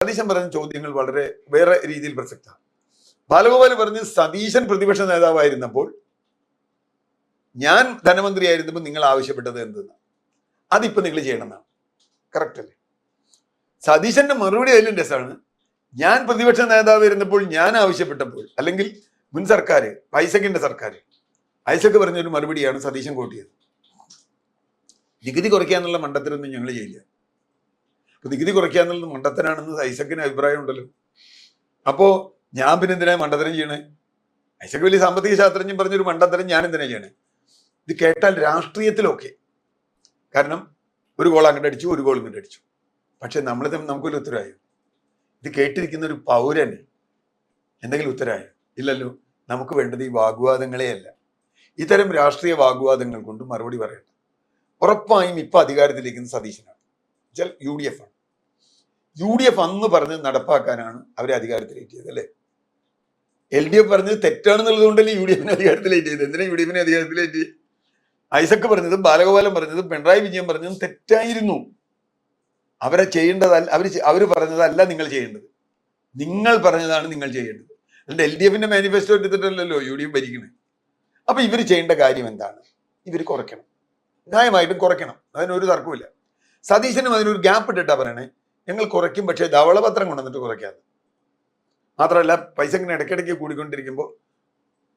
സതീശൻ പറഞ്ഞ ചോദ്യങ്ങൾ വളരെ വേറെ രീതിയിൽ പ്രസക്തമാണ്. ബാലഗോപാൽ പറഞ്ഞ് സതീശൻ പ്രതിപക്ഷ നേതാവായിരുന്നപ്പോൾ ഞാൻ ധനമന്ത്രിയായിരുന്നപ്പോൾ നിങ്ങൾ ആവശ്യപ്പെട്ടത് എന്തെന്ന്, അതിപ്പോ നിങ്ങൾ ചെയ്യണമെന്നാണ്. കറക്റ്റ് അല്ലേ? സതീശന്റെ മറുപടി അതിലും രസമാണ്. ഞാൻ പ്രതിപക്ഷ നേതാവായിരുന്നപ്പോൾ ഞാൻ ആവശ്യപ്പെട്ടപ്പോൾ, അല്ലെങ്കിൽ മുൻ സർക്കാർ ഐസക്കിന്റെ സർക്കാർ, ഐസക്ക് പറഞ്ഞൊരു മറുപടിയാണ് സതീശൻ കോട്ട് ചെയ്തത്. നികുതി കുറയ്ക്കാന്നുള്ള മണ്ടത്തരൊന്നും ഞങ്ങൾ ചെയ്യില്ല. അപ്പൊ നികുതി കുറയ്ക്കാന്നുള്ള മണ്ടത്തരാണെന്ന് ഐസക്കിന് അഭിപ്രായം ഉണ്ടല്ലോ. അപ്പോ ഞാൻ പിന്നെ എന്തിനാ മണ്ടത്തരം ചെയ്യണേ? ഐസക്ക് വലിയ സാമ്പത്തിക ശാസ്ത്രജ്ഞൻ പറഞ്ഞൊരു മണ്ടത്തരം ഞാൻ എന്തിനാ ചെയ്യണേ? ഇത് കേട്ടാൽ രാഷ്ട്രീയത്തിലൊക്കെ, കാരണം ഒരു ഗോൾ അങ്ങോട്ട് അടിച്ചു, ഒരു ഗോൾ ഇങ്ങോട്ട് അടിച്ചു. പക്ഷെ നമുക്കൊരു ഉത്തരവായോ? ഇത് കേട്ടിരിക്കുന്ന ഒരു പൗരന് എന്തെങ്കിലും ഉത്തരവായോ? ഇല്ലല്ലോ. നമുക്ക് വേണ്ടത് ഈ വാഗ്വാദങ്ങളെ അല്ല. ഇത്തരം രാഷ്ട്രീയ വാഗ്വാദങ്ങൾ കൊണ്ട് മറുപടി പറയണം. ഉറപ്പായും ഇപ്പൊ അധികാരത്തിലിരിക്കുന്ന സതീശനാണ്, UDF ആണ്. UDF അന്ന് പറഞ്ഞ് നടപ്പാക്കാനാണ് അവരെ അധികാരത്തിലേറ്റിയത് അല്ലേ? LDF പറഞ്ഞത് തെറ്റാണെന്നുള്ളത് കൊണ്ടല്ലേ UDFനെ അധികാരത്തിലേറ്റിയത്. എന്തിനാ UDFനെ അധികാരത്തിലേറ്റി? ഐസക്ക് പറഞ്ഞതും ബാലഗോപാലൻ പറഞ്ഞതും പിണറായി വിജയൻ പറഞ്ഞതും തെറ്റായിരുന്നു. അവരെ ചെയ്യേണ്ടതല്ല, അവര് പറഞ്ഞതല്ല നിങ്ങൾ ചെയ്യേണ്ടത്. നിങ്ങൾ പറഞ്ഞതാണ് നിങ്ങൾ ചെയ്യേണ്ടത്. അതുകൊണ്ട് LDFന്റെ മാനിഫെസ്റ്റോ എടുത്തിട്ടല്ലോ UDF ഭരിക്കുന്നത്. അപ്പൊ ഇവർ ചെയ്യേണ്ട കാര്യം എന്താണ്? ഇവർ കുറയ്ക്കണം, ന്യായമായിട്ടും കുറയ്ക്കണം. അതിനൊരു തർക്കമില്ല. സതീശനും അതിനൊരു ഗ്യാപ്പ് ഇട്ടിട്ടാ പറയണേ, ഞങ്ങൾ കുറയ്ക്കും, പക്ഷേ ധവളപത്രം കൊണ്ടുവന്നിട്ട് കുറയ്ക്കാതെ. മാത്രമല്ല പൈസ ഇങ്ങനെ ഇടയ്ക്കിടയ്ക്ക് കൂടിക്കൊണ്ടിരിക്കുമ്പോൾ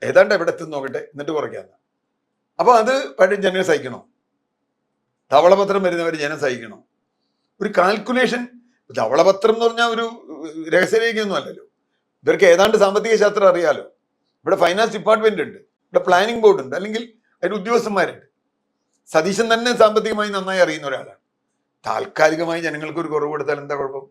ഏതാണ്ട് എവിടെ എത്തും നോക്കട്ടെ, എന്നിട്ട് കുറയ്ക്കാതെ. അപ്പൊ അത് പഴയ ജനം സഹിക്കണോ? ധവളപത്രം വരുന്നവർ ജനം സഹിക്കണോ? ഒരു കാൽക്കുലേഷൻ. ധവളപത്രം എന്ന് പറഞ്ഞാൽ ഒരു രഹസ്യരേഖയൊന്നും അല്ലല്ലോ. ഇവർക്ക് ഏതാണ്ട് സാമ്പത്തിക ശാസ്ത്രം അറിയാലോ. ഇവിടെ ഫൈനാൻസ് ഡിപ്പാർട്ട്മെന്റ് ഉണ്ട്, ഇവിടെ പ്ലാനിംഗ് ബോർഡ് ഉണ്ട്, അല്ലെങ്കിൽ അതിന് ഉദ്യോഗസ്ഥന്മാരുണ്ട്. സതീശൻ തന്നെ സാമ്പത്തികമായി നന്നായി അറിയുന്ന ഒരാളാണ്. താൽക്കാലികമായി ജനങ്ങൾക്ക് ഒരു കുറവ് കൊടുത്താൽ എന്താ കുഴപ്പം?